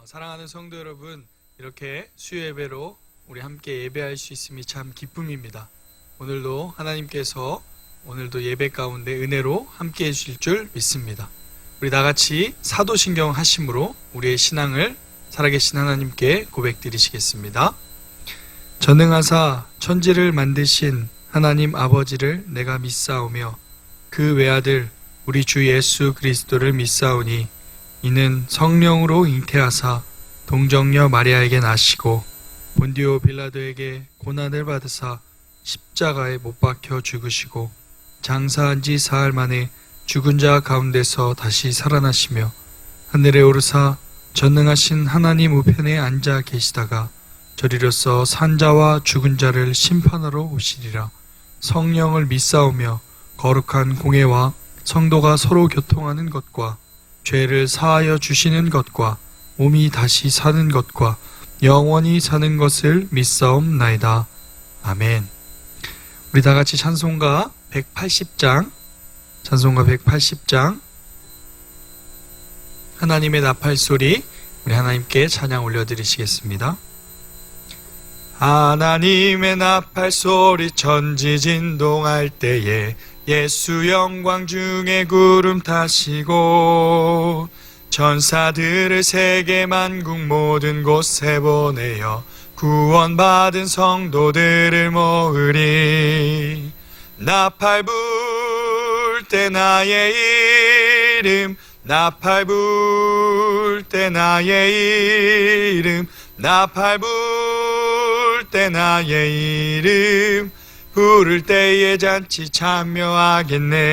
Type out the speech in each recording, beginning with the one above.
사랑하는 성도 여러분, 이렇게 수요 예배로 우리 함께 예배할 수 있음이 참 기쁨입니다. 오늘도 하나님께서 오늘도 예배 가운데 은혜로 함께 해주실 줄 믿습니다. 우리 다같이 사도신경 하심으로 우리의 신앙을 살아계신 하나님께 고백드리시겠습니다. 전능하사 천지를 만드신 하나님 아버지를 내가 믿사오며 그 외아들 우리 주 예수 그리스도를 믿사오니 이는 성령으로 잉태하사 동정녀 마리아에게 나시고 본디오 빌라도에게 고난을 받으사 십자가에 못 박혀 죽으시고 장사한 지 사흘 만에 죽은 자 가운데서 다시 살아나시며 하늘에 오르사 전능하신 하나님 우편에 앉아 계시다가 저리로서 산자와 죽은 자를 심판하러 오시리라. 성령을 믿사오며 거룩한 공회와 성도가 서로 교통하는 것과 죄를 사하여 주시는 것과 몸이 다시 사는 것과 영원히 사는 것을 믿사옵나이다. 아멘. 우리 다같이 찬송가 180장 하나님의 나팔소리 우리 하나님께 찬양 올려드리시겠습니다. 하나님의 나팔소리 천지진동할 때에 예수 영광 중에 구름 타시고 천사들을 세계 만국 모든 곳에 보내어 구원받은 성도들을 모으리. 나팔 불 때 나의 이름 나팔 불 때 나의 이름 나팔 불 때 나의 이름 부를 때에 잔치 참여하겠네.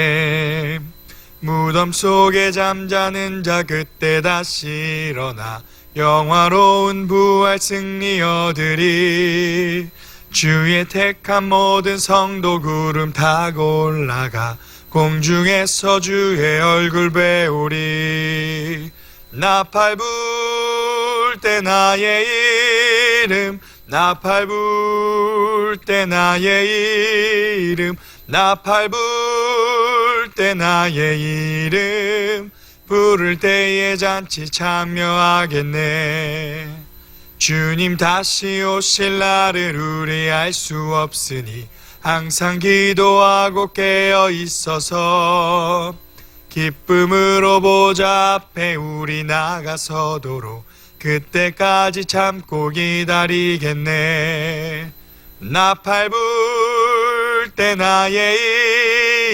무덤 속에 잠자는 자 그때 다시 일어나 영화로운 부활 승리 얻으리. 주의 택한 모든 성도 구름 타고 올라가 공중에서 주의 얼굴 배우리. 나팔 불 때 나의 이름 나팔 불 때 나의 이름 나팔 불 때 나의 이름 부를 때에 잔치 참여하겠네. 주님 다시 오실 날을 우리 알 수 없으니 항상 기도하고 깨어 있어서 기쁨으로 보좌 앞에 우리 나가서도록 그때까지 참고 기다리겠네. 나팔 불 때 나의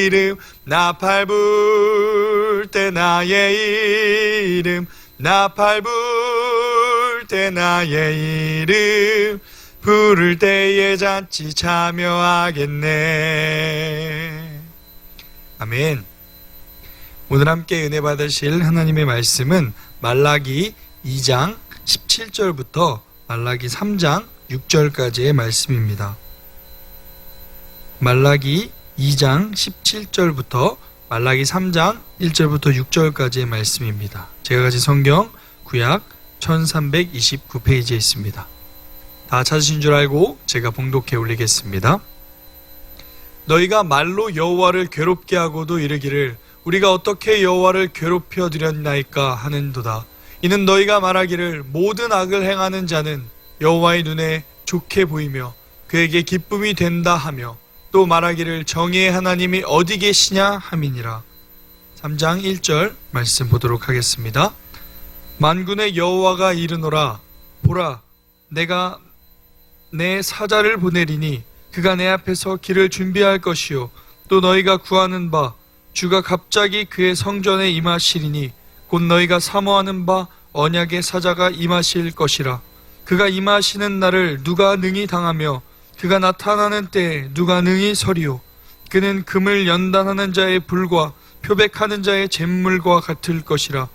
이름 나팔 불 때 나의 이름 나팔 불 때 나의 이름 부를 때에 잔치 참여하겠네. 아멘. 오늘 함께 은혜 받으실 하나님의 말씀은 말라기 2장 17절부터 말라기 3장 6절까지의 말씀입니다. 말라기 2장 17절부터 말라기 3장 1절부터 6절까지의 말씀입니다. 제가 가진 성경 구약 1329페이지에 있습니다. 다 찾으신 줄 알고 제가 봉독해 올리겠습니다. 너희가 말로 여호와를 괴롭게 하고도 이르기를 우리가 어떻게 여호와를 괴롭혀 드렸나이까 하는도다. 이는 너희가 말하기를 모든 악을 행하는 자는 여호와의 눈에 좋게 보이며 그에게 기쁨이 된다 하며 또 말하기를 정의의 하나님이 어디 계시냐 함이니라. 3장 1절 말씀 보도록 하겠습니다. 만군의 여호와가 이르노라. 보라, 내가 내 사자를 보내리니 그가 내 앞에서 길을 준비할 것이요 또 너희가 구하는 바 주가 갑자기 그의 성전에 임하시리니 곧 너희가 사모하는 바 언약의 사자가 임하실 것이라. 그가 임하시는 날을 누가 능히 당하며 그가 나타나는 때에 누가 능히 서리요. 그는 금을 연단하는 자의 불과 표백하는 자의 잿물과 같을 것이라.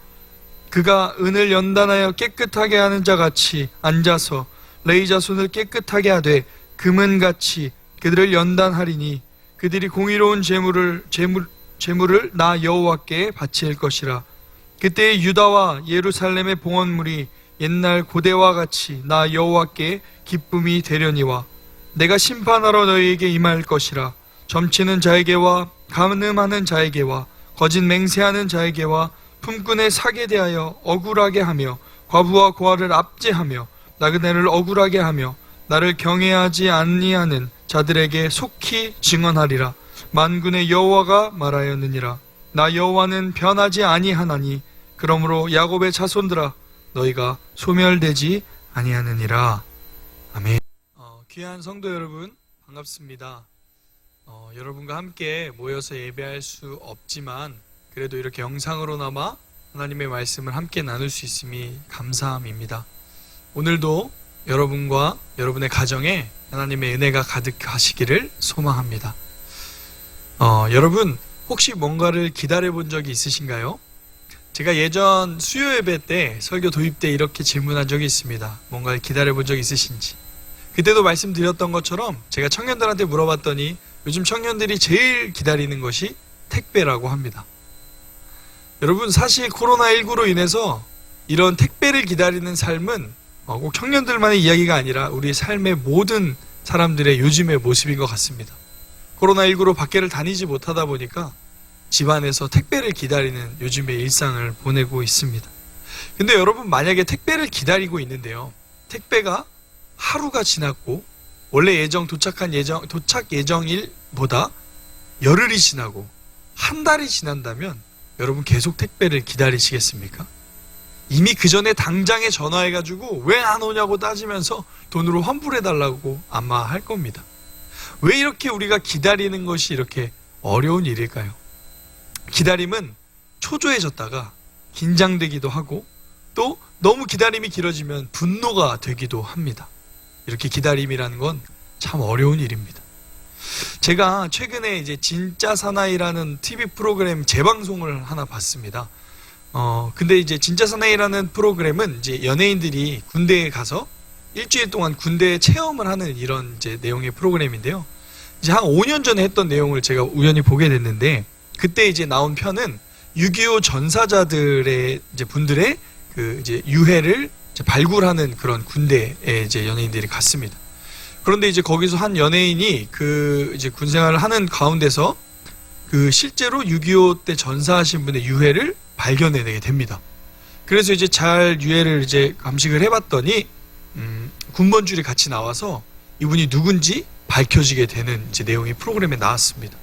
그가 은을 연단하여 깨끗하게 하는 자같이 앉아서 레이자 손을 깨끗하게 하되 금은같이 그들을 연단하리니 그들이 공의로운 제물을 나 여호와께 바칠 것이라. 그때의 유다와 예루살렘의 봉헌물이 옛날 고대와 같이 나 여호와께 기쁨이 되려니와 내가 심판하러 너희에게 임할 것이라. 점치는 자에게와 간음하는 자에게와 거짓 맹세하는 자에게와 품꾼의 사기에 대하여 억울하게 하며 과부와 고아를 압제하며 나그네를 억울하게 하며 나를 경외하지 아니하는 자들에게 속히 증언하리라. 만군의 여호와가 말하였느니라. 나 여호와는 변하지 아니하나니 그러므로 야곱의 자손들아 너희가 소멸되지 아니하느니라. 아멘. 귀한 성도 여러분 반갑습니다. 여러분과 함께 모여서 예배할 수 없지만 그래도 이렇게 영상으로나마 하나님의 말씀을 함께 나눌 수 있음이 감사함입니다. 오늘도 여러분과 여러분의 가정에 하나님의 은혜가 가득하시기를 소망합니다. 여러분 혹시 뭔가를 기다려 본 적이 있으신가요? 제가 예전 수요 예배 때 설교 도입 때 이렇게 질문한 적이 있습니다. 뭔가를 기다려 본 적 있으신지. 그때도 말씀드렸던 것처럼 제가 청년들한테 물어봤더니 요즘 청년들이 제일 기다리는 것이 택배라고 합니다. 여러분 사실 코로나19로 인해서 이런 택배를 기다리는 삶은 꼭 청년들만의 이야기가 아니라 우리 삶의 모든 사람들의 요즘의 모습인 것 같습니다. 코로나19로 밖에를 다니지 못하다 보니까 집안에서 택배를 기다리는 요즘의 일상을 보내고 있습니다. 근데 여러분 만약에 택배를 기다리고 있는데요. 택배가 하루가 지났고 원래 도착 예정일보다 열흘이 지나고 한 달이 지난다면 여러분 계속 택배를 기다리시겠습니까? 이미 그 전에 당장에 전화해가지고 왜 안 오냐고 따지면서 돈으로 환불해달라고 아마 할 겁니다. 왜 이렇게 우리가 기다리는 것이 이렇게 어려운 일일까요? 기다림은 초조해졌다가 긴장되기도 하고 또 너무 기다림이 길어지면 분노가 되기도 합니다. 이렇게 기다림이라는 건 참 어려운 일입니다. 제가 최근에 이제 진짜 사나이라는 TV 프로그램 재방송을 하나 봤습니다. 근데 이제 진짜 사나이라는 프로그램은 이제 연예인들이 군대에 가서 일주일 동안 군대 체험을 하는 이런 이제 내용의 프로그램인데요. 이제 한 5년 전에 했던 내용을 제가 우연히 보게 됐는데 그때 이제 나온 편은 6.25 전사자들의 이제 분들의 그 이제 유해를 이제 발굴하는 그런 군대에 이제 연예인들이 갔습니다. 그런데 이제 거기서 한 연예인이 그 이제 군 생활을 하는 가운데서 그 실제로 6.25 때 전사하신 분의 유해를 발견해내게 됩니다. 그래서 이제 잘 유해를 이제 감식을 해봤더니 군번줄이 같이 나와서 이분이 누군지 밝혀지게 되는 이제 내용이 프로그램에 나왔습니다.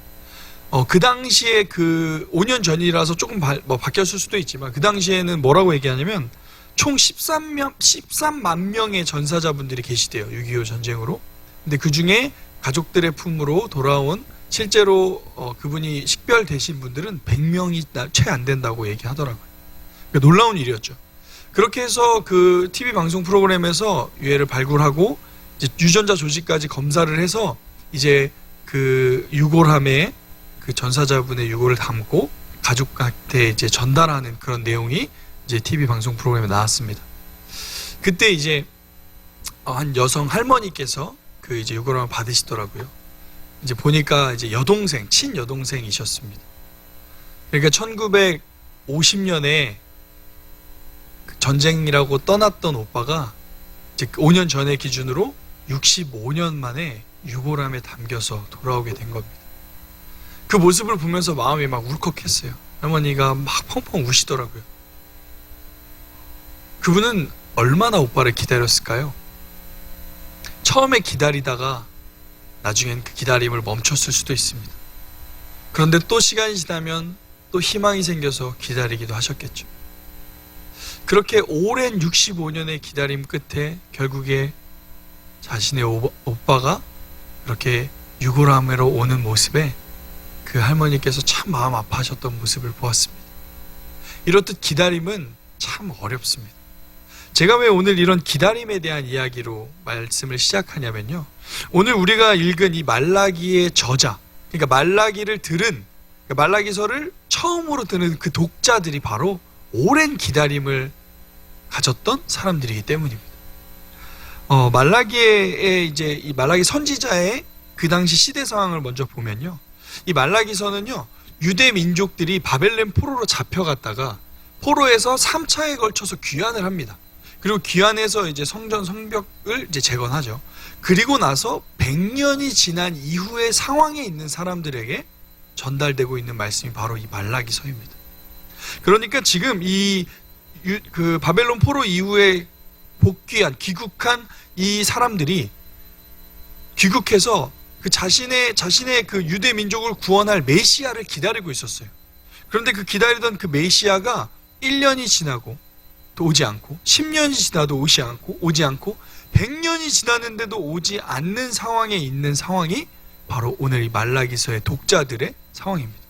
그 당시에 그 5년 전이라서 조금 바뀌었을 수도 있지만 그 당시에는 뭐라고 얘기하냐면 총 13만 명의 전사자분들이 계시대요. 6.25 전쟁으로. 근데 그 중에 가족들의 품으로 돌아온 실제로 그분이 식별되신 분들은 100명이 채 안 된다고 얘기하더라고요. 그러니까 놀라운 일이었죠. 그렇게 해서 그 TV 방송 프로그램에서 유해를 발굴하고 이제 유전자 조직까지 검사를 해서 이제 그 유골함에 그 전사자분의 유골을 담고 가족한테 이제 전달하는 그런 내용이 이제 TV 방송 프로그램에 나왔습니다. 그때 이제 한 여성 할머니께서 그 이제 유골함을 받으시더라고요. 이제 보니까 이제 친여동생이셨습니다. 그러니까 1950년에 전쟁이라고 떠났던 오빠가 이제 5년 전의 기준으로 65년 만에 유골함에 담겨서 돌아오게 된 겁니다. 그 모습을 보면서 마음이 막 울컥했어요. 할머니가 막 펑펑 우시더라고요. 그분은 얼마나 오빠를 기다렸을까요? 처음에 기다리다가 나중엔 그 기다림을 멈췄을 수도 있습니다. 그런데 또 시간이 지나면 또 희망이 생겨서 기다리기도 하셨겠죠. 그렇게 오랜 65년의 기다림 끝에 결국에 자신의 오빠가 이렇게 유골함으로 오는 모습에 그 할머니께서 참 마음 아파하셨던 모습을 보았습니다. 이렇듯 기다림은 참 어렵습니다. 제가 왜 오늘 이런 기다림에 대한 이야기로 말씀을 시작하냐면요. 오늘 우리가 읽은 이 말라기의 저자, 그러니까 말라기서를 처음으로 듣는 그 독자들이 바로 오랜 기다림을 가졌던 사람들이기 때문입니다. 말라기의 이제 이 말라기 선지자의 그 당시 시대 상황을 먼저 보면요. 이 말라기서는요. 유대 민족들이 바벨론 포로로 잡혀갔다가 포로에서 3차에 걸쳐서 귀환을 합니다. 그리고 귀환해서 이제 성전 성벽을 이제 재건하죠. 그리고 나서 100년이 지난 이후의 상황에 있는 사람들에게 전달되고 있는 말씀이 바로 이 말라기서입니다. 그러니까 지금 이 그 바벨론 포로 이후에 귀국한 이 사람들이 귀국해서 그 자신의 그 유대 민족을 구원할 메시아를 기다리고 있었어요. 그런데 그 기다리던 그 메시아가 1년이 지나고 또 오지 않고, 10년이 지나도 오지 않고 100년이 지났는데도 오지 않는 상황에 있는 상황이 바로 오늘 이 말라기서의 독자들의 상황입니다.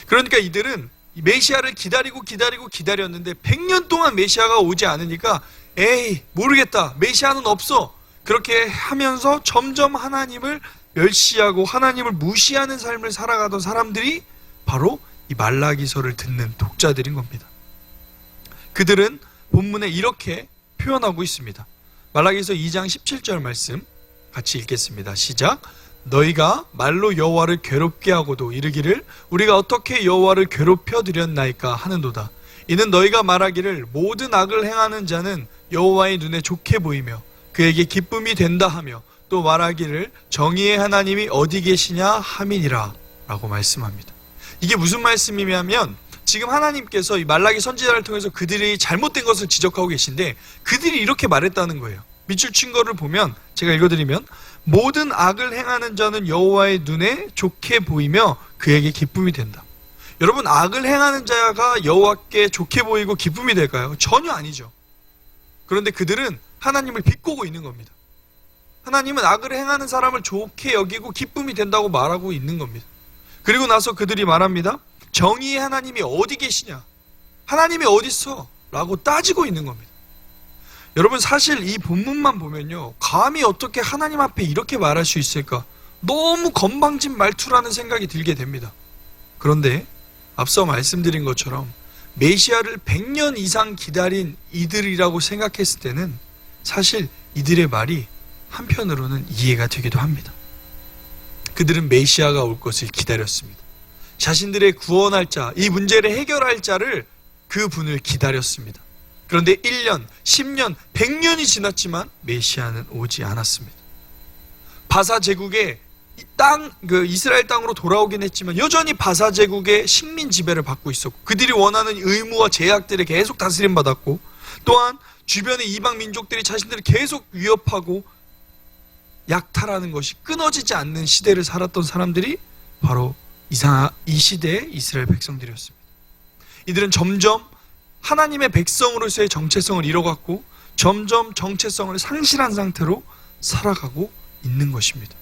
그러니까 이들은 메시아를 기다렸는데 100년 동안 메시아가 오지 않으니까 에이 모르겠다, 메시아는 없어, 그렇게 하면서 점점 하나님을 멸시하고 하나님을 무시하는 삶을 살아가던 사람들이 바로 이 말라기서를 듣는 독자들인 겁니다. 그들은 본문에 이렇게 표현하고 있습니다. 말라기서 2장 17절 말씀 같이 읽겠습니다. 시작. 너희가 말로 여호와를 괴롭게 하고도 이르기를 우리가 어떻게 여호와를 괴롭혀 드렸나이까 하는도다. 이는 너희가 말하기를 모든 악을 행하는 자는 여호와의 눈에 좋게 보이며 그에게 기쁨이 된다 하며 또 말하기를 정의의 하나님이 어디 계시냐 함이니라 라고 말씀합니다. 이게 무슨 말씀이냐면 지금 하나님께서 이 말라기 선지자를 통해서 그들이 잘못된 것을 지적하고 계신데 그들이 이렇게 말했다는 거예요. 밑줄 친 거를 보면 제가 읽어드리면 모든 악을 행하는 자는 여호와의 눈에 좋게 보이며 그에게 기쁨이 된다. 여러분, 악을 행하는 자가 여호와께 좋게 보이고 기쁨이 될까요? 전혀 아니죠. 그런데 그들은 하나님을 비꼬고 있는 겁니다. 하나님은 악을 행하는 사람을 좋게 여기고 기쁨이 된다고 말하고 있는 겁니다. 그리고 나서 그들이 말합니다. 정의의 하나님이 어디 계시냐? 하나님이 어디 있어? 라고 따지고 있는 겁니다. 여러분, 사실 이 본문만 보면요, 감히 어떻게 하나님 앞에 이렇게 말할 수 있을까? 너무 건방진 말투라는 생각이 들게 됩니다. 그런데 앞서 말씀드린 것처럼 메시아를 100년 이상 기다린 이들이라고 생각했을 때는 사실 이들의 말이 한편으로는 이해가 되기도 합니다. 그들은 메시아가 올 것을 기다렸습니다. 자신들의 구원할 자, 이 문제를 해결할 자를 그 분을 기다렸습니다. 그런데 1년, 10년, 100년이 지났지만 메시아는 오지 않았습니다. 바사 제국의 이스라엘 땅으로 돌아오긴 했지만 여전히 바사 제국의 식민 지배를 받고 있었고 그들이 원하는 의무와 제약들에 계속 다스림받았고 또한 주변의 이방 민족들이 자신들을 계속 위협하고 약탈하는 것이 끊어지지 않는 시대를 살았던 사람들이 바로 이 시대의 이스라엘 백성들이었습니다. 이들은 점점 하나님의 백성으로서의 정체성을 잃어갔고 점점 정체성을 상실한 상태로 살아가고 있는 것입니다.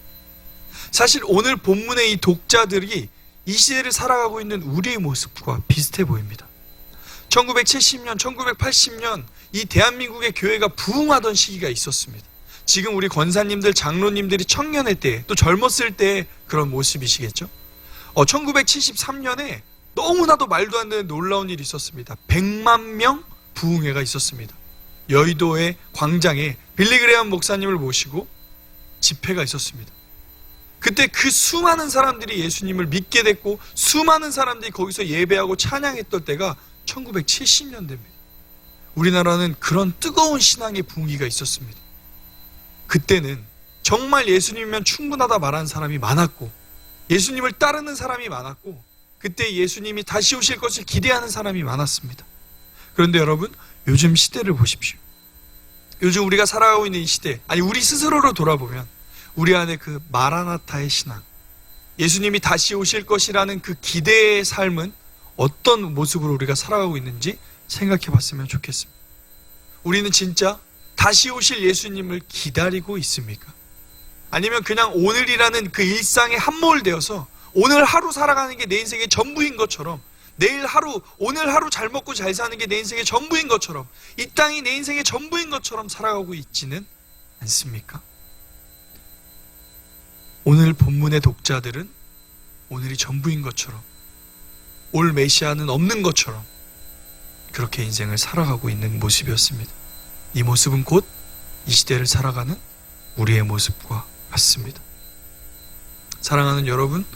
사실 오늘 본문의 이 독자들이 이 시대를 살아가고 있는 우리의 모습과 비슷해 보입니다. 1970년, 1980년 이 대한민국의 교회가 부흥하던 시기가 있었습니다. 지금 우리 권사님들, 장로님들이 청년의 때, 또 젊었을 때의 그런 모습이시겠죠? 1973년에 너무나도 말도 안 되는 놀라운 일이 있었습니다. 100만 명 부흥회가 있었습니다. 여의도의 광장에 빌리그레암 목사님을 모시고 집회가 있었습니다. 그때 그 수많은 사람들이 예수님을 믿게 됐고 수많은 사람들이 거기서 예배하고 찬양했던 때가 1970년대입니다. 우리나라는 그런 뜨거운 신앙의 분위기가 있었습니다. 그때는 정말 예수님이면 충분하다 말하는 사람이 많았고 예수님을 따르는 사람이 많았고 그때 예수님이 다시 오실 것을 기대하는 사람이 많았습니다. 그런데 여러분, 요즘 시대를 보십시오. 요즘 우리가 살아가고 있는 이 시대, 아니 우리 스스로로 돌아보면 우리 안에 그 마라나타의 신앙, 예수님이 다시 오실 것이라는 그 기대의 삶은 어떤 모습으로 우리가 살아가고 있는지 생각해 봤으면 좋겠습니다. 우리는 진짜 다시 오실 예수님을 기다리고 있습니까? 아니면 그냥 오늘이라는 그 일상에 함몰되어서 오늘 하루 살아가는 게 내 인생의 전부인 것처럼, 오늘 하루 잘 먹고 잘 사는 게 내 인생의 전부인 것처럼, 이 땅이 내 인생의 전부인 것처럼 살아가고 있지는 않습니까? 오늘 본문의 독자들은 오늘이 전부인 것처럼, 올 메시아는 없는 것처럼 그렇게 인생을 살아가고 있는 모습이었습니다. 이 모습은 곧 이 시대를 살아가는 우리의 모습과 같습니다. 사랑하는 여러분,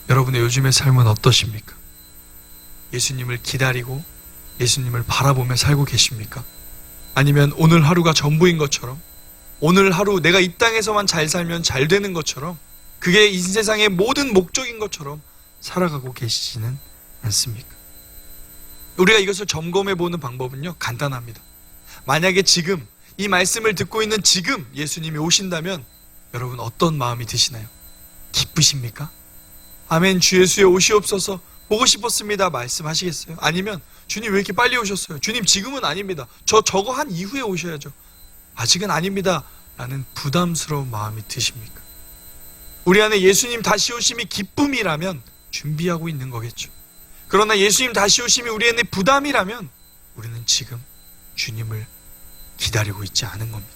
여러분의 요즘의 삶은 어떠십니까? 예수님을 기다리고 예수님을 바라보며 살고 계십니까? 아니면 오늘 하루가 전부인 것처럼, 오늘 하루 내가 이 땅에서만 잘 살면 잘 되는 것처럼, 그게 이 세상의 모든 목적인 것처럼 살아가고 계시지는 않습니까? 우리가 이것을 점검해 보는 방법은요, 간단합니다. 만약에 지금 이 말씀을 듣고 있는 지금 예수님이 오신다면 여러분 어떤 마음이 드시나요? 기쁘십니까? 아멘, 주 예수여 오시옵소서, 보고 싶었습니다 말씀하시겠어요? 아니면 주님 왜 이렇게 빨리 오셨어요? 주님 지금은 아닙니다, 저거 한 이후에 오셔야죠, 아직은 아닙니다 라는 부담스러운 마음이 드십니까? 우리 안에 예수님 다시 오심이 기쁨이라면 준비하고 있는 거겠죠. 그러나 예수님 다시 오심이 우리 안에 부담이라면 우리는 지금 주님을 기다리고 있지 않은 겁니다.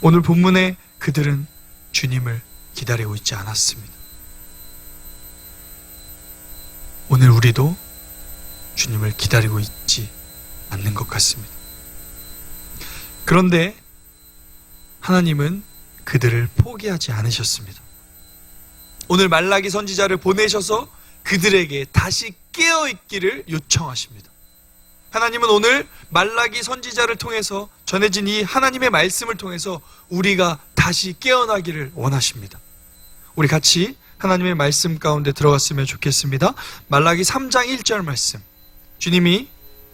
오늘 본문에 그들은 주님을 기다리고 있지 않았습니다. 오늘 우리도 주님을 기다리고 있지 않는 것 같습니다. 그런데 하나님은 그들을 포기하지 않으셨습니다. 오늘 말라기 선지자를 보내셔서 그들에게 다시 깨어있기를 요청하십니다. 하나님은 오늘 말라기 선지자를 통해서 전해진 이 하나님의 말씀을 통해서 우리가 다시 깨어나기를 원하십니다. 우리 같이 하나님의 말씀 가운데 들어갔으면 좋겠습니다. 말라기 3장 1절 말씀, 주님이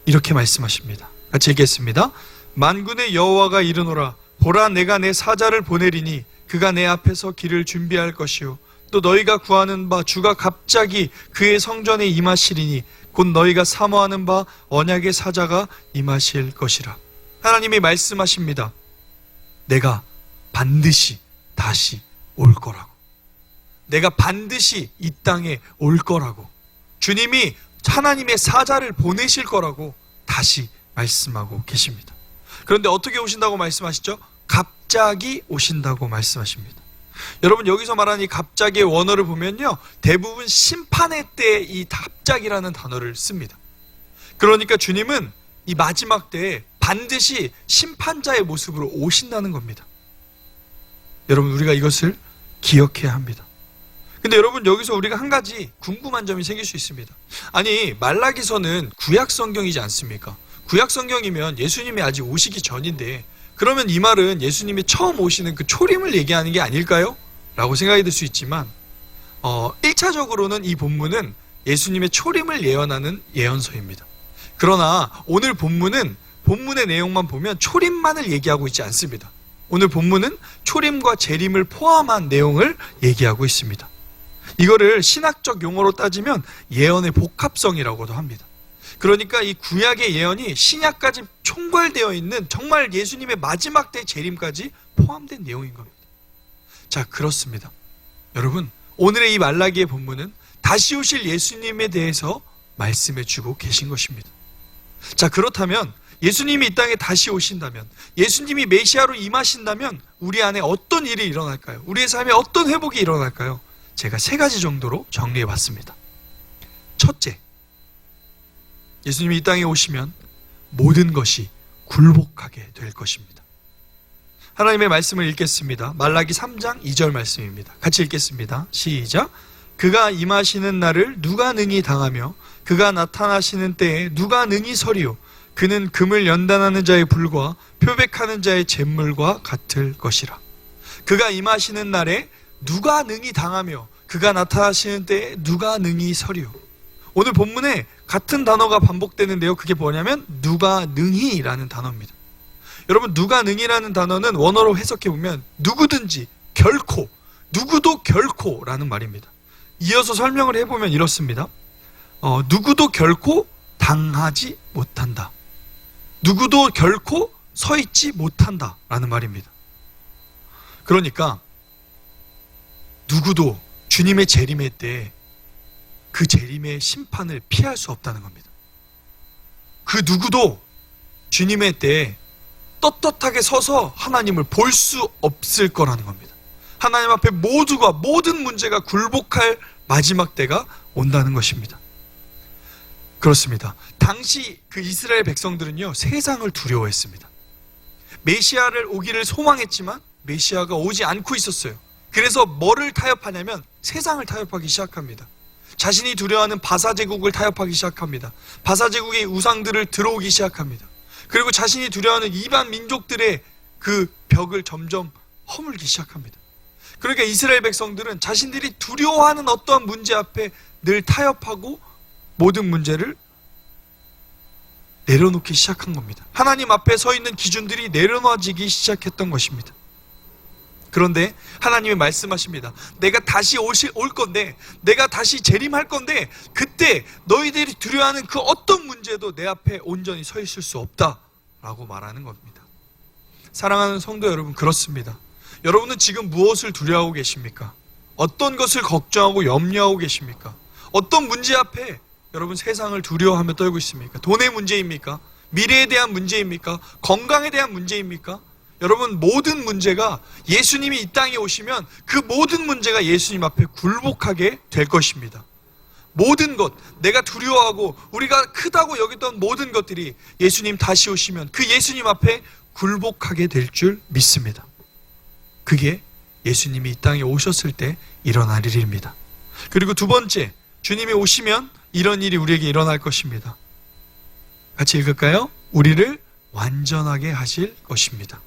이렇게 말씀하십니다. 같이 읽겠습니다. 만군의 여호와가 이르노라, 보라 내가 내 사자를 보내리니 그가 내 앞에서 길을 준비할 것이요 또 너희가 구하는 바 주가 갑자기 그의 성전에 임하시리니 곧 너희가 사모하는 바 언약의 사자가 임하실 것이라. 하나님이 말씀하십니다. 내가 반드시 다시 올 거라고. 내가 반드시 이 땅에 올 거라고. 주님이 하나님의 사자를 보내실 거라고 다시 말씀하고 계십니다. 그런데 어떻게 오신다고 말씀하시죠? 갑자기 오신다고 말씀하십니다. 여러분, 여기서 말하는 이 갑자기의 원어를 보면요, 대부분 심판의 때 이 갑자기라는 단어를 씁니다. 그러니까 주님은 이 마지막 때에 반드시 심판자의 모습으로 오신다는 겁니다. 여러분, 우리가 이것을 기억해야 합니다. 근데 여러분, 여기서 우리가 한 가지 궁금한 점이 생길 수 있습니다. 아니, 말라기서는 구약 성경이지 않습니까? 구약 성경이면 예수님이 아직 오시기 전인데 그러면 이 말은 예수님이 처음 오시는 그 초림을 얘기하는 게 아닐까요? 라고 생각이 들 수 있지만 1차적으로는 이 본문은 예수님의 초림을 예언하는 예언서입니다. 그러나 오늘 본문은 본문의 내용만 보면 초림만을 얘기하고 있지 않습니다. 오늘 본문은 초림과 재림을 포함한 내용을 얘기하고 있습니다. 이거를 신학적 용어로 따지면 예언의 복합성이라고도 합니다. 그러니까 이 구약의 예언이 신약까지 총괄되어 있는 정말 예수님의 마지막 때 재림까지 포함된 내용인 겁니다. 자, 그렇습니다. 여러분, 오늘의 이 말라기의 본문은 다시 오실 예수님에 대해서 말씀해 주고 계신 것입니다. 자, 그렇다면 예수님이 이 땅에 다시 오신다면, 예수님이 메시아로 임하신다면 우리 안에 어떤 일이 일어날까요? 우리의 삶에 어떤 회복이 일어날까요? 제가 3가지 정도로 정리해 봤습니다. 첫째, 예수님이 이 땅에 오시면 모든 것이 굴복하게 될 것입니다. 하나님의 말씀을 읽겠습니다. 말라기 3장 2절 말씀입니다. 같이 읽겠습니다. 시작. 그가 임하시는 날을 누가 능히 당하며 그가 나타나시는 때에 누가 능히 서리요. 그는 금을 연단하는 자의 불과 표백하는 자의 잿물과 같을 것이라. 그가 임하시는 날에 누가 능히 당하며 그가 나타나시는 때에 누가 능히 서리요. 오늘 본문에 같은 단어가 반복되는데요, 그게 뭐냐면 누가 능히라는 단어입니다. 여러분, 누가 능히라는 단어는 원어로 해석해보면 누구든지, 결코, 누구도 결코라는 말입니다. 이어서 설명을 해보면 이렇습니다. 누구도 결코 당하지 못한다. 누구도 결코 서 있지 못한다 라는 말입니다. 그러니까 누구도 주님의 재림의 때 그 재림의 심판을 피할 수 없다는 겁니다. 그 누구도 주님의 때에 떳떳하게 서서 하나님을 볼 수 없을 거라는 겁니다. 하나님 앞에 모두가, 모든 문제가 굴복할 마지막 때가 온다는 것입니다. 그렇습니다. 당시 그 이스라엘 백성들은요, 세상을 두려워했습니다. 메시아를 오기를 소망했지만 메시아가 오지 않고 있었어요. 그래서 뭐를 타협하냐면 세상을 타협하기 시작합니다. 자신이 두려워하는 바사 제국을 타협하기 시작합니다. 바사 제국의 우상들을 들어오기 시작합니다. 그리고 자신이 두려워하는 이방 민족들의 그 벽을 점점 허물기 시작합니다. 그러니까 이스라엘 백성들은 자신들이 두려워하는 어떠한 문제 앞에 늘 타협하고 모든 문제를 내려놓기 시작한 겁니다. 하나님 앞에 서 있는 기준들이 내려놔지기 시작했던 것입니다. 그런데 하나님이 말씀하십니다. 내가 다시 올 건데, 내가 다시 재림할 건데, 그때 너희들이 두려워하는 그 어떤 문제도 내 앞에 온전히 서 있을 수 없다라고 말하는 겁니다. 사랑하는 성도 여러분, 그렇습니다. 여러분은 지금 무엇을 두려워하고 계십니까? 어떤 것을 걱정하고 염려하고 계십니까? 어떤 문제 앞에 여러분 세상을 두려워하며 떨고 있습니까? 돈의 문제입니까? 미래에 대한 문제입니까? 건강에 대한 문제입니까? 여러분, 모든 문제가 예수님이 이 땅에 오시면 그 모든 문제가 예수님 앞에 굴복하게 될 것입니다. 모든 것, 내가 두려워하고 우리가 크다고 여기던 모든 것들이 예수님 다시 오시면 그 예수님 앞에 굴복하게 될 줄 믿습니다. 그게 예수님이 이 땅에 오셨을 때 일어날 일입니다. 그리고 두 번째, 주님이 오시면 이런 일이 우리에게 일어날 것입니다. 같이 읽을까요? 우리를 완전하게 하실 것입니다.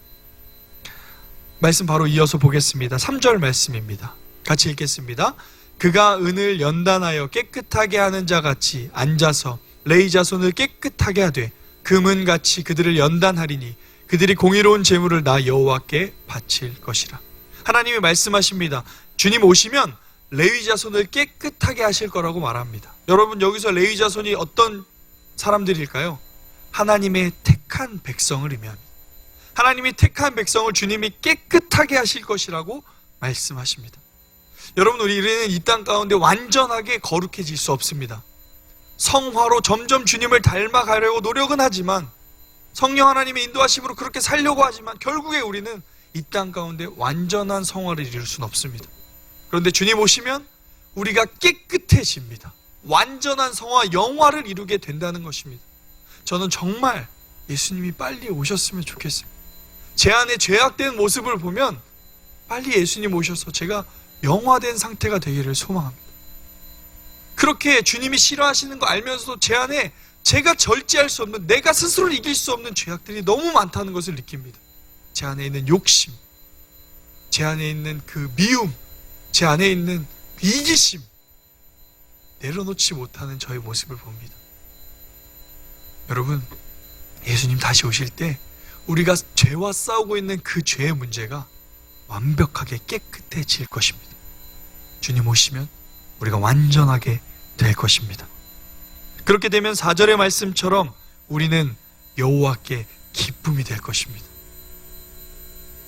말씀 바로 이어서 보겠습니다. 3절 말씀입니다. 같이 읽겠습니다. 그가 은을 연단하여 깨끗하게 하는 자 같이 앉아서 레위 자손을 깨끗하게 하되 금은같이 그들을 연단하리니 그들이 공의로운 제물을 나 여호와께 바칠 것이라. 하나님이 말씀하십니다. 주님 오시면 레위 자손을 깨끗하게 하실 거라고 말합니다. 여러분, 여기서 레위 자손이 어떤 사람들일까요? 하나님의 택한 백성을 의미합니다. 하나님이 택한 백성을 주님이 깨끗하게 하실 것이라고 말씀하십니다. 여러분, 우리는 이 땅 가운데 완전하게 거룩해질 수 없습니다. 성화로 점점 주님을 닮아가려고 노력은 하지만, 성령 하나님의 인도하심으로 그렇게 살려고 하지만 결국에 우리는 이 땅 가운데 완전한 성화를 이룰 수는 없습니다. 그런데 주님 오시면 우리가 깨끗해집니다. 완전한 성화, 영화를 이루게 된다는 것입니다. 저는 정말 예수님이 빨리 오셨으면 좋겠습니다. 제 안에 죄악된 모습을 보면 빨리 예수님 오셔서 제가 영화된 상태가 되기를 소망합니다. 그렇게 주님이 싫어하시는 거 알면서도 제 안에 제가 절제할 수 없는, 내가 스스로를 이길 수 없는 죄악들이 너무 많다는 것을 느낍니다. 제 안에 있는 욕심, 제 안에 있는 그 미움, 제 안에 있는 그 이기심, 내려놓지 못하는 저의 모습을 봅니다. 여러분, 예수님 다시 오실 때 우리가 죄와 싸우고 있는 그 죄의 문제가 완벽하게 깨끗해질 것입니다. 주님 오시면 우리가 완전하게 될 것입니다. 그렇게 되면 4절의 말씀처럼 우리는 여호와께 기쁨이 될 것입니다.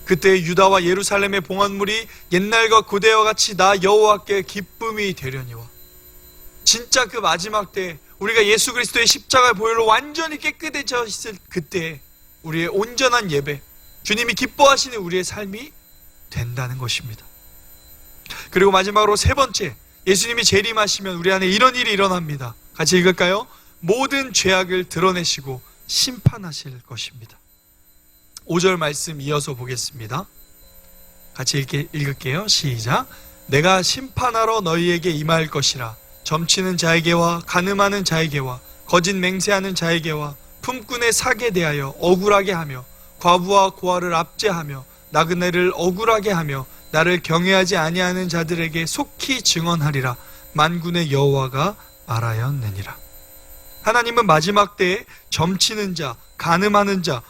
그때 유다와 예루살렘의 봉헌물이 옛날과 고대와 같이 나 여호와께 기쁨이 되려니와, 진짜 그 마지막 때 우리가 예수 그리스도의 십자가의 보혈로 완전히 깨끗해져 있을 그때 우리의 온전한 예배, 주님이 기뻐하시는 우리의 삶이 된다는 것입니다. 그리고 마지막으로 세 번째, 예수님이 재림하시면 우리 안에 이런 일이 일어납니다. 같이 읽을까요? 모든 죄악을 드러내시고 심판하실 것입니다. 5절 말씀 이어서 보겠습니다. 같이 읽을게요. 시작. 내가 심판하러 너희에게 임할 것이라. 점치는 자에게와 간음하는 자에게와 거짓 맹세하는 자에게와 품꾼의 사기에 대하여 억울하게 하며 과부와 고아를 압제하며 나그네를 억울하게 하며 나를 경외하지 아니하는 자들에게 속히 증언하리라. 만군의 여호와가 말하였느니라. 하나님은 마지막 때에 점치는 자, 간음하는 자,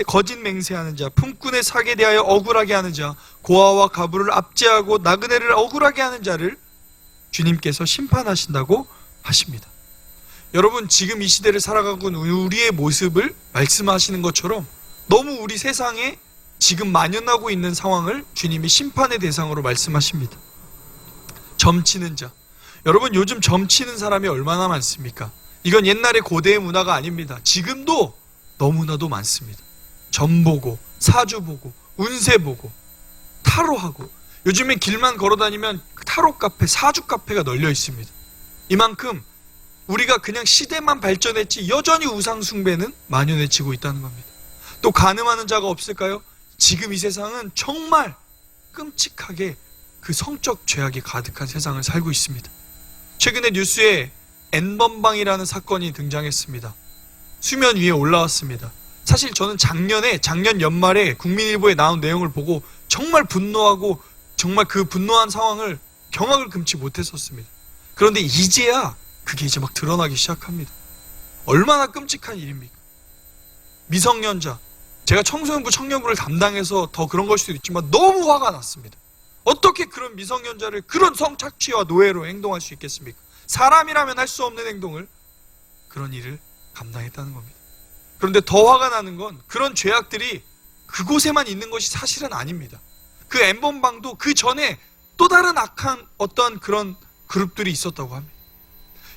거짓 맹세하는 자, 품꾼의 사기에 대하여 억울하게 하는 자, 고아와 과부를 압제하고 나그네를 억울하게 하는 자를 주님께서 심판하신다고 하십니다. 여러분, 지금 이 시대를 살아가고 있는 우리의 모습을 말씀하시는 것처럼 너무 우리 세상에 지금 만연하고 있는 상황을 주님이 심판의 대상으로 말씀하십니다. 점치는 자, 여러분, 요즘 점치는 사람이 얼마나 많습니까? 이건 옛날의 고대의 문화가 아닙니다. 지금도 너무나도 많습니다. 점 보고, 사주 보고, 운세 보고, 타로하고, 요즘에 길만 걸어다니면 타로 카페, 사주 카페가 널려 있습니다. 이만큼 우리가 그냥 시대만 발전했지 여전히 우상 숭배는 만연해지고 있다는 겁니다. 또 간음하는 자가 없을까요? 지금 이 세상은 정말 끔찍하게 그 성적 죄악이 가득한 세상을 살고 있습니다. 최근에 뉴스에 N번방이라는 사건이 등장했습니다. 수면 위에 올라왔습니다. 사실 저는 작년 연말에 국민일보에 나온 내용을 보고 정말 분노하고 정말 그 분노한 상황을 경악을 금치 못했었습니다. 그런데 이제야 그게 이제 막 드러나기 시작합니다. 얼마나 끔찍한 일입니까? 미성년자, 제가 청소년부 청년부를 담당해서 더 그런 걸 수도 있지만 너무 화가 났습니다. 어떻게 그런 미성년자를 그런 성착취와 노예로 행동할 수 있겠습니까? 사람이라면 할 수 없는 행동을, 그런 일을 감당했다는 겁니다. 그런데 더 화가 나는 건 그런 죄악들이 그곳에만 있는 것이 사실은 아닙니다. 그 엠번방도 그 전에 또 다른 악한 어떤 그런 그룹들이 있었다고 합니다.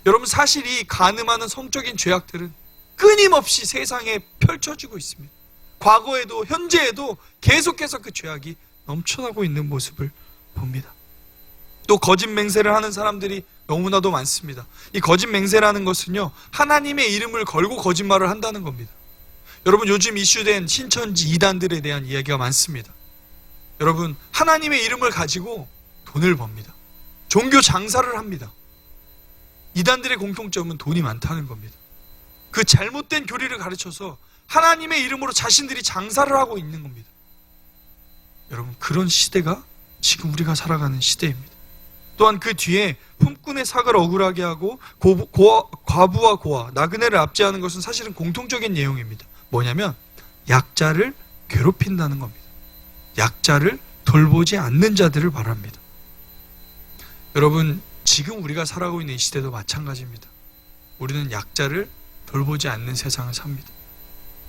여러분, 사실 이 간음하는 성적인 죄악들은 끊임없이 세상에 펼쳐지고 있습니다. 과거에도 현재에도 계속해서 그 죄악이 넘쳐나고 있는 모습을 봅니다. 또 거짓 맹세를 하는 사람들이 너무나도 많습니다. 이 거짓 맹세라는 것은요, 하나님의 이름을 걸고 거짓말을 한다는 겁니다. 여러분, 요즘 이슈된 신천지 이단들에 대한 이야기가 많습니다. 여러분, 하나님의 이름을 가지고 돈을 법니다. 종교 장사를 합니다. 이단들의 공통점은 돈이 많다는 겁니다. 그 잘못된 교리를 가르쳐서 하나님의 이름으로 자신들이 장사를 하고 있는 겁니다. 여러분, 그런 시대가 지금 우리가 살아가는 시대입니다. 또한 그 뒤에 품꾼의 삭을 억울하게 하고 과부와 고아, 나그네를 압제하는 것은 사실은 공통적인 내용입니다. 뭐냐면 약자를 괴롭힌다는 겁니다. 약자를 돌보지 않는 자들을 말합니다. 여러분, 지금 우리가 살아가고 있는 이 시대도 마찬가지입니다. 우리는 약자를 돌보지 않는 세상을 삽니다.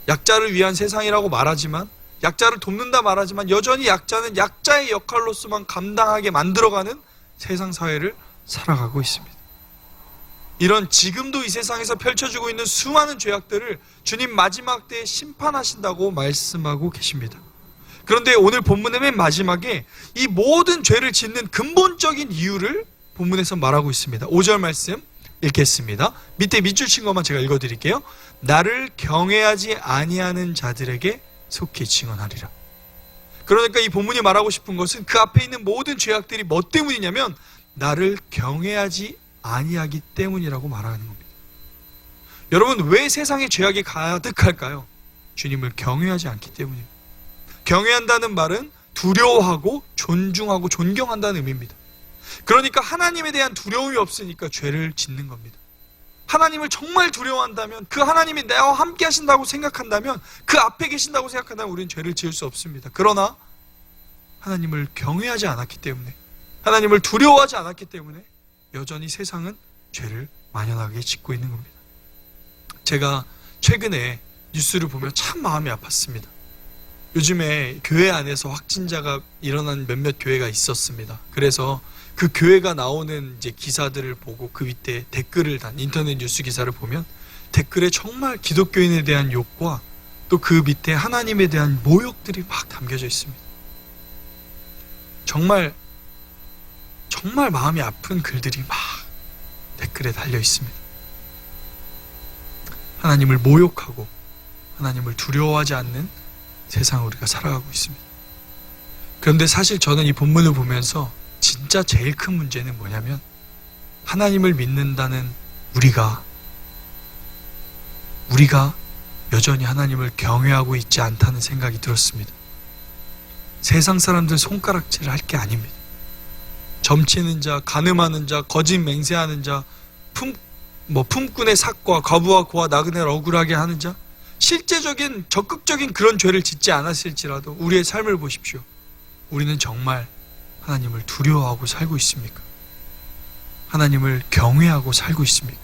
약자를 위한 세상이라고 말하지만, 약자를 돕는다 말하지만 여전히 약자는 약자의 역할로서만 감당하게 만들어가는 세상 사회를 살아가고 있습니다. 이런 지금도 이 세상에서 펼쳐지고 있는 수많은 죄악들을 주님 마지막 때에 심판하신다고 말씀하고 계십니다. 그런데 오늘 본문의 맨 마지막에 이 모든 죄를 짓는 근본적인 이유를 본문에서 말하고 있습니다. 5절 말씀 읽겠습니다. 밑에 밑줄 친 것만 제가 읽어드릴게요. 나를 경외하지 아니하는 자들에게 속히 증언하리라. 그러니까 이 본문이 말하고 싶은 것은 그 앞에 있는 모든 죄악들이 뭐 때문이냐면 나를 경외하지 아니하기 때문이라고 말하는 겁니다. 여러분, 왜 세상에 죄악이 가득할까요? 주님을 경외하지 않기 때문입니다. 경외한다는 말은 두려워하고 존중하고 존경한다는 의미입니다. 그러니까 하나님에 대한 두려움이 없으니까 죄를 짓는 겁니다. 하나님을 정말 두려워한다면, 그 하나님이 나와 함께 하신다고 생각한다면, 그 앞에 계신다고 생각한다면 우리는 죄를 지을 수 없습니다. 그러나 하나님을 경외하지 않았기 때문에, 하나님을 두려워하지 않았기 때문에 여전히 세상은 죄를 만연하게 짓고 있는 겁니다. 제가 최근에 뉴스를 보며 참 마음이 아팠습니다. 요즘에 교회 안에서 확진자가 일어난 몇몇 교회가 있었습니다. 그래서 그 교회가 나오는 이제 기사들을 보고 그 밑에 댓글을 단 인터넷 뉴스 기사를 보면 댓글에 정말 기독교인에 대한 욕과 또 그 밑에 하나님에 대한 모욕들이 막 담겨져 있습니다. 정말 마음이 아픈 글들이 막 댓글에 달려 있습니다. 하나님을 모욕하고 하나님을 두려워하지 않는 세상을 우리가 살아가고 있습니다. 그런데 사실 저는 이 본문을 보면서 진짜 제일 큰 문제는 뭐냐면 하나님을 믿는다는 우리가 여전히 하나님을 경외하고 있지 않다는 생각이 들었습니다. 세상 사람들 손가락질을 할 게 아닙니다. 점치는 자, 간음하는 자, 거짓 맹세하는 자, 품꾼의 삭과 과부와 고아 나그네를 억울하게 하는 자, 실제적인 적극적인 그런 죄를 짓지 않았을지라도 우리의 삶을 보십시오. 우리는 정말 하나님을 두려워하고 살고 있습니까? 하나님을 경외하고 살고 있습니까?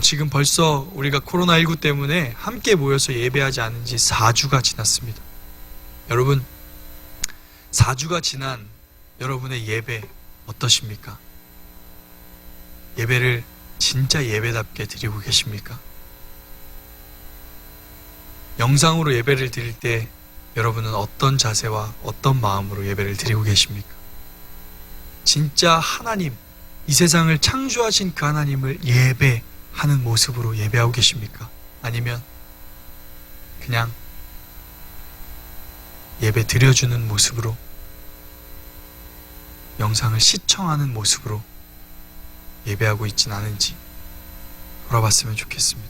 지금 벌써 우리가 코로나19 때문에 함께 모여서 예배하지 않은 지 4주가 지났습니다. 여러분, 4주가 지난 여러분의 예배 어떠십니까? 예배를 진짜 예배답게 드리고 계십니까? 영상으로 예배를 드릴 때 여러분은 어떤 자세와 어떤 마음으로 예배를 드리고 계십니까? 진짜 하나님, 이 세상을 창조하신 그 하나님을 예배하는 모습으로 예배하고 계십니까? 아니면 그냥 예배 드려주는 모습으로, 영상을 시청하는 모습으로 예배하고 있진 않은지 돌아봤으면 좋겠습니다.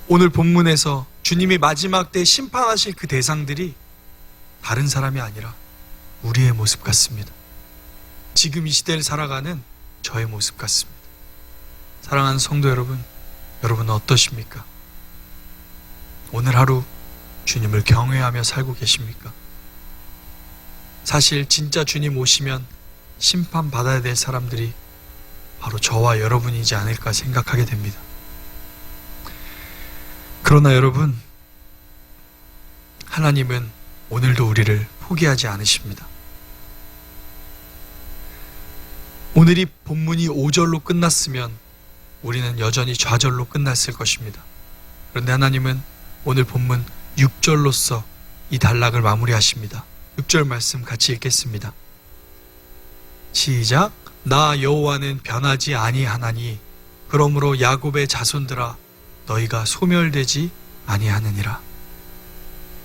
오늘 본문에서 주님이 마지막 때 심판하실 그 대상들이 다른 사람이 아니라 우리의 모습 같습니다. 지금 이 시대를 살아가는 저의 모습 같습니다. 사랑하는 성도 여러분, 여러분은 어떠십니까? 오늘 하루 주님을 경외하며 살고 계십니까? 사실 진짜 주님 오시면 심판받아야 될 사람들이 바로 저와 여러분이지 않을까 생각하게 됩니다. 그러나 여러분, 하나님은 오늘도 우리를 포기하지 않으십니다. 오늘이 본문이 5절로 끝났으면 우리는 여전히 좌절로 끝났을 것입니다. 그런데 하나님은 오늘 본문 6절로서 이 단락을 마무리하십니다. 6절 말씀 같이 읽겠습니다. 시작. 나 여호와는 변하지 아니하나니 그러므로 야곱의 자손들아 너희가 소멸되지 아니하느니라.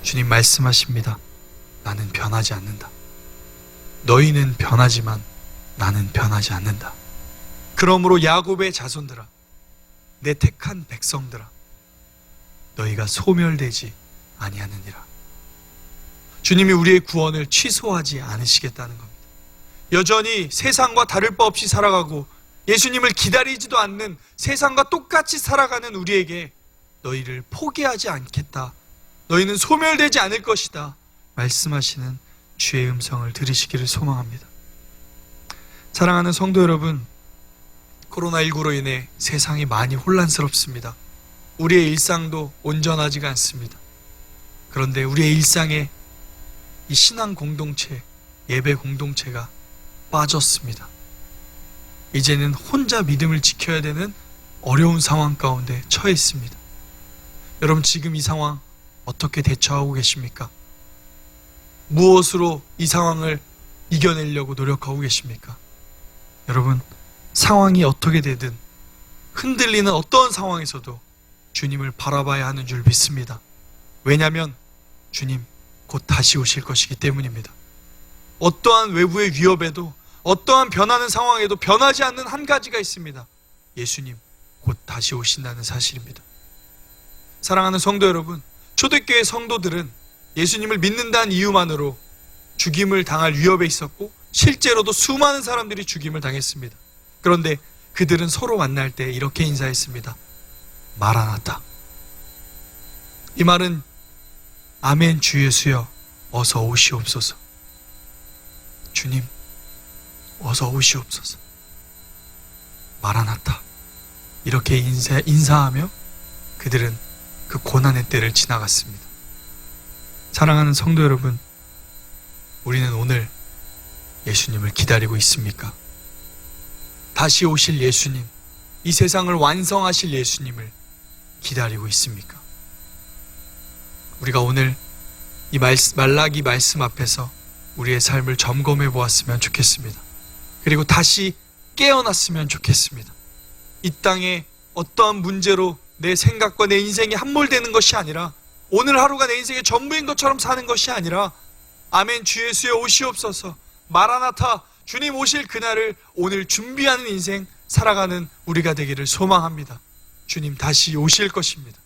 주님 말씀하십니다. 나는 변하지 않는다. 너희는 변하지만 나는 변하지 않는다. 그러므로 야곱의 자손들아, 내 택한 백성들아, 너희가 소멸되지 아니하느니라. 주님이 우리의 구원을 취소하지 않으시겠다는 겁니다. 여전히 세상과 다를 바 없이 살아가고 예수님을 기다리지도 않는 세상과 똑같이 살아가는 우리에게 너희를 포기하지 않겠다, 너희는 소멸되지 않을 것이다 말씀하시는 주의 음성을 들으시기를 소망합니다. 사랑하는 성도 여러분, 코로나19로 인해 세상이 많이 혼란스럽습니다. 우리의 일상도 온전하지가 않습니다. 그런데 우리의 일상에 이 신앙 공동체, 예배 공동체가 빠졌습니다. 이제는 혼자 믿음을 지켜야 되는 어려운 상황 가운데 처해 있습니다. 여러분, 지금 이 상황 어떻게 대처하고 계십니까? 무엇으로 이 상황을 이겨내려고 노력하고 계십니까? 여러분, 상황이 어떻게 되든 흔들리는 어떤 상황에서도 주님을 바라봐야 하는 줄 믿습니다. 왜냐하면 주님 곧 다시 오실 것이기 때문입니다. 어떠한 외부의 위협에도, 어떠한 변하는 상황에도 변하지 않는 한 가지가 있습니다. 예수님 곧 다시 오신다는 사실입니다. 사랑하는 성도 여러분, 초대교회 성도들은 예수님을 믿는다는 이유만으로 죽임을 당할 위협에 있었고 실제로도 수많은 사람들이 죽임을 당했습니다. 그런데 그들은 서로 만날 때 이렇게 인사했습니다. 마라나타. 이 말은 아멘 주 예수여 어서 오시옵소서. 주님 어서 오시옵소서. 마라나타. 이렇게 인사하며 그들은 그 고난의 때를 지나갔습니다. 사랑하는 성도 여러분, 우리는 오늘 예수님을 기다리고 있습니까? 다시 오실 예수님, 이 세상을 완성하실 예수님을 기다리고 있습니까? 우리가 오늘 이 말라기 말씀 앞에서 우리의 삶을 점검해 보았으면 좋겠습니다. 그리고 다시 깨어났으면 좋겠습니다. 이 땅에 어떠한 문제로 내 생각과 내 인생이 함몰되는 것이 아니라, 오늘 하루가 내 인생의 전부인 것처럼 사는 것이 아니라, 아멘 주 예수여 오시옵소서, 마라나타, 주님 오실 그날을 오늘 준비하는 인생 살아가는 우리가 되기를 소망합니다. 주님 다시 오실 것입니다.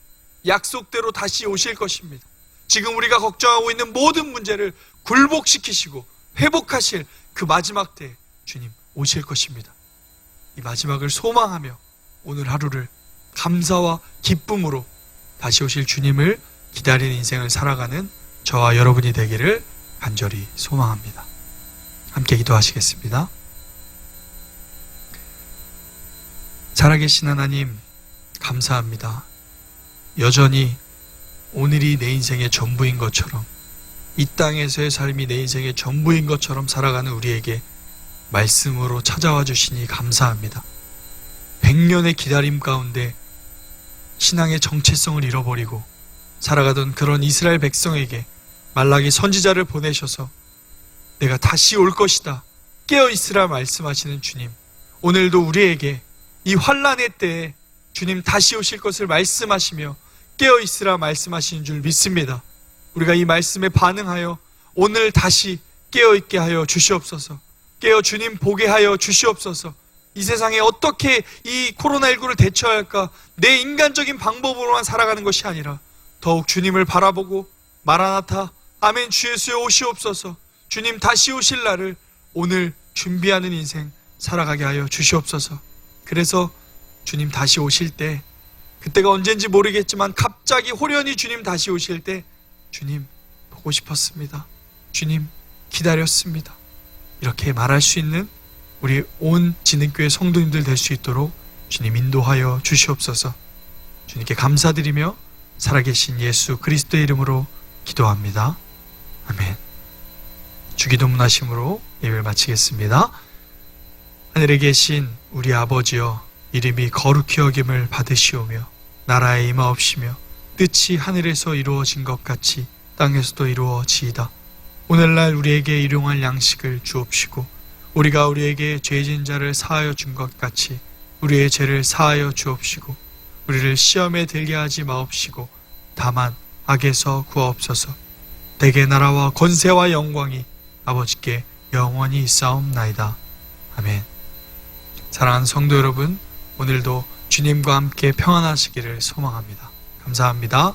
약속대로 다시 오실 것입니다. 지금 우리가 걱정하고 있는 모든 문제를 굴복시키시고 회복하실 그 마지막 때 주님 오실 것입니다. 이 마지막을 소망하며 오늘 하루를 감사와 기쁨으로 다시 오실 주님을 기다리는 인생을 살아가는 저와 여러분이 되기를 간절히 소망합니다. 함께 기도하시겠습니다. 살아계신 하나님, 감사합니다. 여전히 오늘이 내 인생의 전부인 것처럼, 이 땅에서의 삶이 내 인생의 전부인 것처럼 살아가는 우리에게 말씀으로 찾아와 주시니 감사합니다. 100년의 기다림 가운데 신앙의 정체성을 잃어버리고 살아가던 그런 이스라엘 백성에게 말라기 선지자를 보내셔서 내가 다시 올 것이다, 깨어있으라 말씀하시는 주님, 오늘도 우리에게 이 환난의 때에 주님 다시 오실 것을 말씀하시며 깨어있으라 말씀하시는 줄 믿습니다. 우리가 이 말씀에 반응하여 오늘 다시 깨어있게 하여 주시옵소서. 깨어 주님 보게 하여 주시옵소서. 이 세상에 어떻게 이 코로나19를 대처할까, 내 인간적인 방법으로만 살아가는 것이 아니라 더욱 주님을 바라보고 마라나타, 아멘 주 예수여 오시옵소서, 주님 다시 오실 날을 오늘 준비하는 인생 살아가게 하여 주시옵소서. 그래서 주님 다시 오실 때 그때가 언젠지 모르겠지만 갑자기 호련히 주님 다시 오실 때 주님 보고 싶었습니다. 주님 기다렸습니다. 이렇게 말할 수 있는 우리 온 진흥교회 성도님들 될 수 있도록 주님 인도하여 주시옵소서. 주님께 감사드리며 살아계신 예수 그리스도의 이름으로 기도합니다. 아멘. 주기도문 하심으로 예배를 마치겠습니다. 하늘에 계신 우리 아버지여, 이름이 거룩히 여김을 받으시오며 나라에 임하옵시며 뜻이 하늘에서 이루어진 것 같이 땅에서도 이루어지이다. 오늘날 우리에게 일용할 양식을 주옵시고 우리가 우리에게 죄진 자를 사하여 준 것 같이 우리의 죄를 사하여 주옵시고 우리를 시험에 들게 하지 마옵시고 다만 악에서 구하옵소서. 대개 나라와 권세와 영광이 아버지께 영원히 있사옵나이다. 아멘. 사랑하는 성도 여러분, 오늘도 주님과 함께 평안하시기를 소망합니다. 감사합니다.